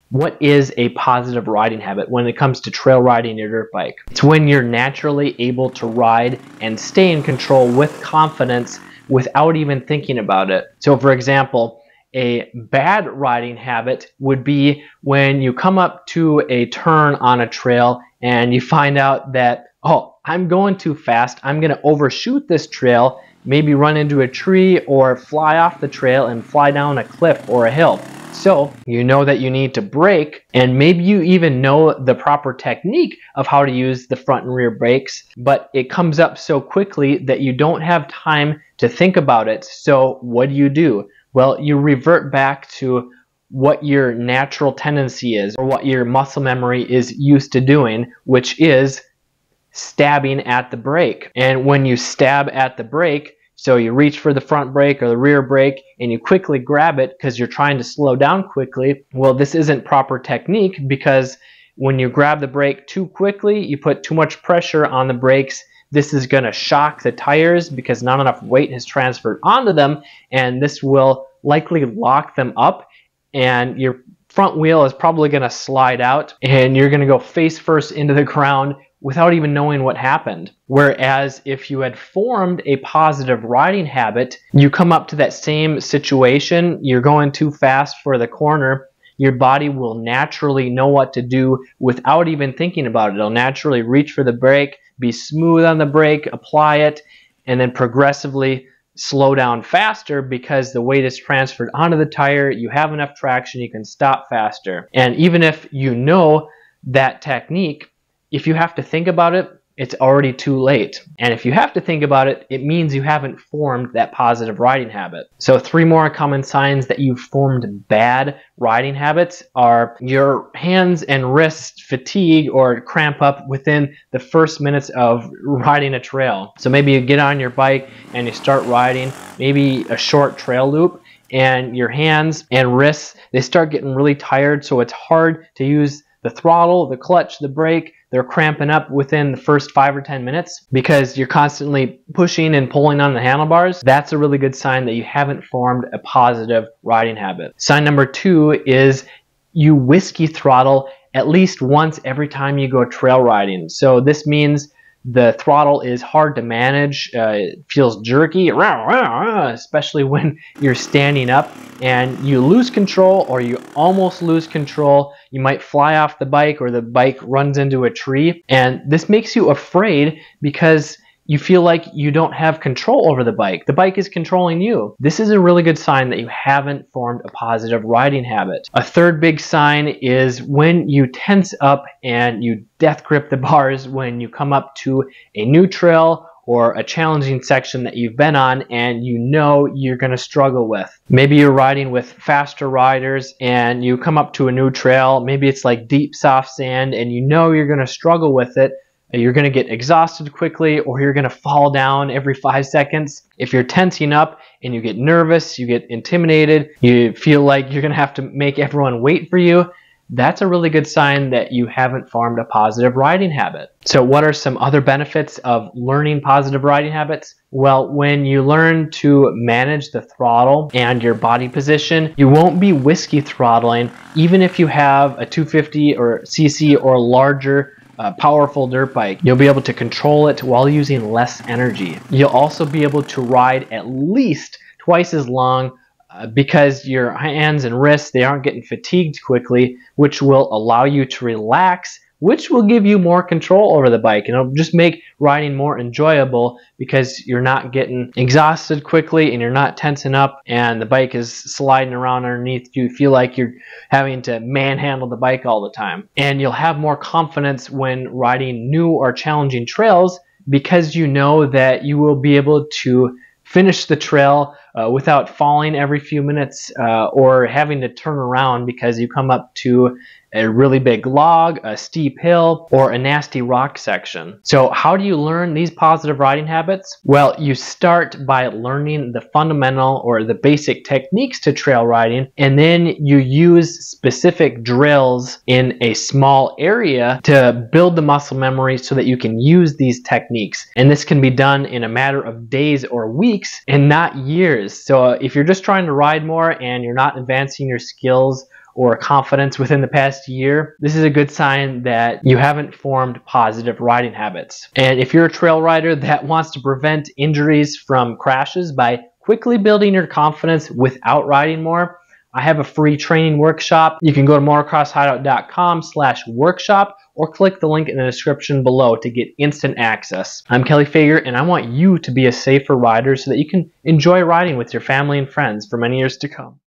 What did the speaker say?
What is a positive riding habit when it comes to trail riding your dirt bike? It's when you're naturally able to ride and stay in control with confidence without even thinking about it. So for example, a bad riding habit would be when you come up to a turn on a trail and you find out that, oh, I'm going too fast, I'm going to overshoot this trail, maybe run into a tree or fly off the trail and fly down a cliff or a hill. So you know that you need to brake, and maybe you even know the proper technique of how to use the front and rear brakes, but it comes up so quickly that you don't have time to think about it. So what do? Well, you revert back to what your natural tendency is, or what your muscle memory is used to doing, which is stabbing at the brake. And when you stab at the brake, so you reach for the front brake or the rear brake and you quickly grab it because you're trying to slow down quickly. Well, this isn't proper technique, because when you grab the brake too quickly, you put too much pressure on the brakes. This is going to shock the tires because not enough weight has transferred onto them, and this will likely lock them up, and your front wheel is probably going to slide out and you're going to go face first into the ground without even knowing what happened. Whereas if you had formed a positive riding habit, you come up to that same situation, you're going too fast for the corner, your body will naturally know what to do without even thinking about it. It'll naturally reach for the brake, be smooth on the brake, apply it, and then progressively slow down faster because the weight is transferred onto the tire, you have enough traction, you can stop faster. And even if you know that technique, if you have to think about it, it's already too late. And if you have to think about it, it means you haven't formed that positive riding habit. So 3 more common signs that you've formed bad riding habits are your hands and wrists fatigue or cramp up within the first minutes of riding a trail. So maybe you get on your bike and you start riding, maybe a short trail loop, and your hands and wrists, they start getting really tired, so it's hard to use the throttle, the clutch, the brake. They're cramping up within the first 5 or 10 minutes because you're constantly pushing and pulling on the handlebars. That's a really good sign that you haven't formed a positive riding habit. Sign number 2 is you whiskey throttle at least once every time you go trail riding. So this means the throttle is hard to manage, it feels jerky, especially when you're standing up, and you lose control or you almost lose control. You might fly off the bike or the bike runs into a tree, and this makes you afraid because you feel like you don't have control over the bike. The bike is controlling you. This is a really good sign that you haven't formed a positive riding habit. A third big sign is when you tense up and you death grip the bars when you come up to a new trail or a challenging section that you've been on and you know you're going to struggle with. Maybe you're riding with faster riders and you come up to a new trail. Maybe it's like deep soft sand and you know you're going to struggle with it. You're going to get exhausted quickly, or you're going to fall down every 5 seconds. If you're tensing up and you get nervous, you get intimidated, you feel like you're going to have to make everyone wait for you, that's a really good sign that you haven't formed a positive riding habit. So what are some other benefits of learning positive riding habits? Well, when you learn to manage the throttle and your body position, you won't be whiskey throttling even if you have a 250 or cc or larger powerful dirt bike. You'll be able to control it while using less energy. You'll also be able to ride at least twice as long because your hands and wrists, they aren't getting fatigued quickly, which will allow you to relax, which will give you more control over the bike, and it'll just make riding more enjoyable because you're not getting exhausted quickly and you're not tensing up and the bike is sliding around underneath you. You feel like you're having to manhandle the bike all the time. And you'll have more confidence when riding new or challenging trails because you know that you will be able to finish the trail without falling every few minutes or having to turn around because you come up to a really big log, a steep hill, or a nasty rock section. So how do you learn these positive riding habits? Well, you start by learning the fundamental or the basic techniques to trail riding, and then you use specific drills in a small area to build the muscle memory so that you can use these techniques. And this can be done in a matter of days or weeks and not years. So if you're just trying to ride more and you're not advancing your skills or confidence within the past year, this is a good sign that you haven't formed positive riding habits. And if you're a trail rider that wants to prevent injuries from crashes by quickly building your confidence without riding more, I have a free training workshop. You can go to motocrosshideout.com/workshop or click the link in the description below to get instant access. I'm Kelly Fager, and I want you to be a safer rider so that you can enjoy riding with your family and friends for many years to come.